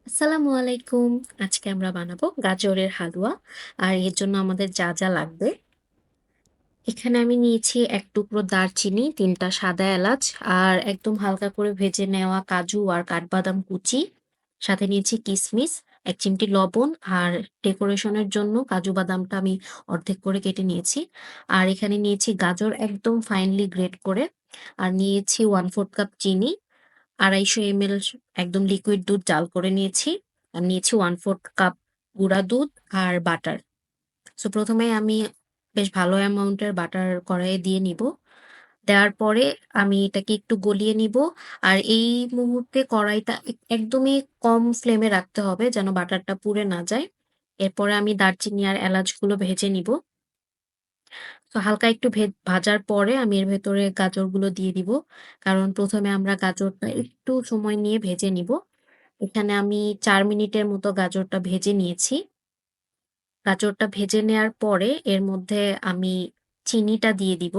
আসসালামু আলাইকুম। আজকে আমরা বানাবো গাজরের হালুয়া। আর এর জন্য আমাদের যা, যা লাগবে, এখানে আমি নিয়েছি ১ টুকরো দারচিনি, ৩ টা সাদা এলাচ আর একদম হালকা করে ভেজে নেওয়া কাজু আর কাঠবাদাম কুচি। সাথে নিয়েছি কিশমিশ, ১ চিমটি লবণ আর ডেকোরেশনের জন্য কাজু বাদামটা আমি অর্ধেক করে কেটে নিয়েছি। আর এখানে নিয়েছি গাজর একদম ফাইনলি গ্রেট করে। আর নিয়েছি 1/4 কাপ চিনি, ২৫০ এমএল একদম লিকুইড দুধ জাল করে নিয়েছি। আর নিয়েছি 1/4 কাপ গুঁড়া দুধ আর বাটার। সো ১ম এ আমি বেশ ভালো অ্যামাউন্টের বাটার কড়াইয়ে দিয়ে নিবো। দেওয়ার পরে আমি এটাকে একটু গলিয়ে নিবো। আর এই মুহূর্তে কড়াইটা একদমই কম ফ্লেমে রাখতে হবে যেন বাটারটা পুড়ে না যায়। এরপরে আমি দারচিনি আর এলাচগুলো ভেজে নিবো। তো হালকা একটু ভাজার পরে আমি এর ভেতরে গাজরগুলো দিয়ে দিব। কারণ ১ম এ আমরা গাজরটা একটু সময় নিয়ে ভেজে নিবো। এখানে আমি ৪ মিনিটের মতো গাজরটা ভেজে নিয়েছি। গাজরটা ভেজে নেয়ার পরে এর মধ্যে আমি চিনিটা দিয়ে দিব।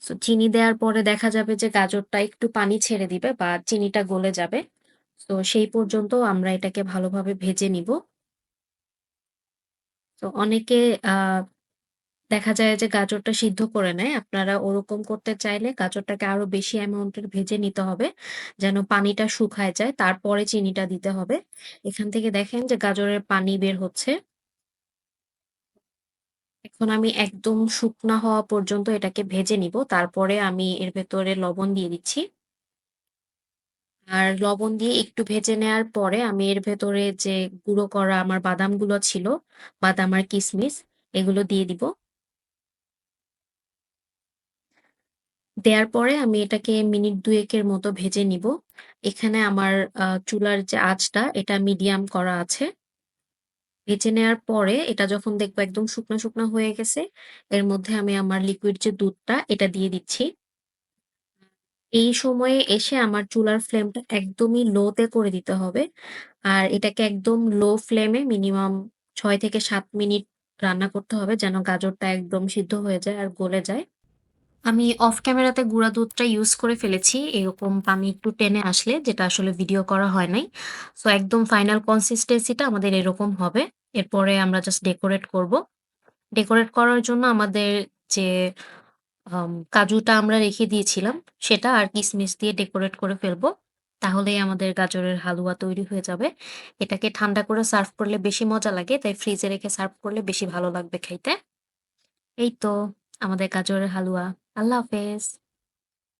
সো চিনি দেওয়ার পরে দেখা যাবে যে গাজরটা একটু পানি ছেড়ে দিবে বা চিনিটা গলে যাবে। তো সেই পর্যন্ত আমরা এটাকে ভালোভাবে ভেজে নিব। তো অনেকে আ দেখা যায় যে গাজরটা সিদ্ধ করে নেয়। আপনারা ওরকম করতে চাইলে গাজরটাকে আরো বেশি অ্যামাউন্টের ভেজে নিতে হবে। যেন পানিটা শুকায় যায়। তারপরে চিনিটা দিতে হবে। এখান থেকে দেখেন যে গাজরের পানি বের হচ্ছে। এখন আমি একদম শুকনা হওয়া পর্যন্ত এটাকে ভেজে নিব। তারপরে আমি এর ভেতরে লবণ দিয়ে দিচ্ছি। আর লবণ দিয়ে একটু ভেজে নেয়ার পরে আমি এর ভেতরে যে গুঁড়ো করা আমার বাদামগুলো ছিল, বাদাম আর কিশমিশ এগুলো দিয়ে দিব। দেয়ার পরে আমি এটাকে মিনিট ২ এর মতো ভেজে নিব। এখানে আমার চুলার যে আঁচটা এটা মিডিয়াম করা আছে। ভেজে নেয়ার পরে এটা যখন দেখবো একদম শুকনা, শুকনা হয়ে গেছে, এর মধ্যে আমি আমার লিকুইড যে দুধটা এটা দিয়ে দিচ্ছি। এই সময়ে এসে আমার চুলার ফ্লেমটা একদমই লো তে করে দিতে হবে। আর এটাকে একদম লো ফ্লেমে মিনিমাম ৬ থেকে ৭ মিনিট রান্না করতে হবে যেন গাজরটা একদম সিদ্ধ হয়ে যায় আর গলে যায়। আমি অফ ক্যামেরাতে গুঁড়া দুধটা ইউজ করে ফেলেছি। এরকম পানি একটু টেনে আসলে যেটা আসলে ভিডিও করা হয় নাই। সো একদম ফাইনাল কনসিস্টেন্সি টা আমাদের এরকম হবে। এরপরে আমরা জাস্ট ডেকোরেট করব। ডেকোরেট করার জন্য আমাদের যে কাজুটা আমরা রেখে দিয়েছিলাম সেটা আর কিশমিশ দিয়ে ডেকোরেট করে ফেলবো। তাহলেই আমাদের গাজরের হালুয়া তৈরি হয়ে যাবে। এটাকে ঠান্ডা করে সার্ভ করলে বেশি মজা লাগে। তাই ফ্রিজে রেখে সার্ভ করলে বেশি ভালো লাগবে খাইতে। এই তো আমাদের গাজরের হালুয়া। আল্লাহ হাফেজ।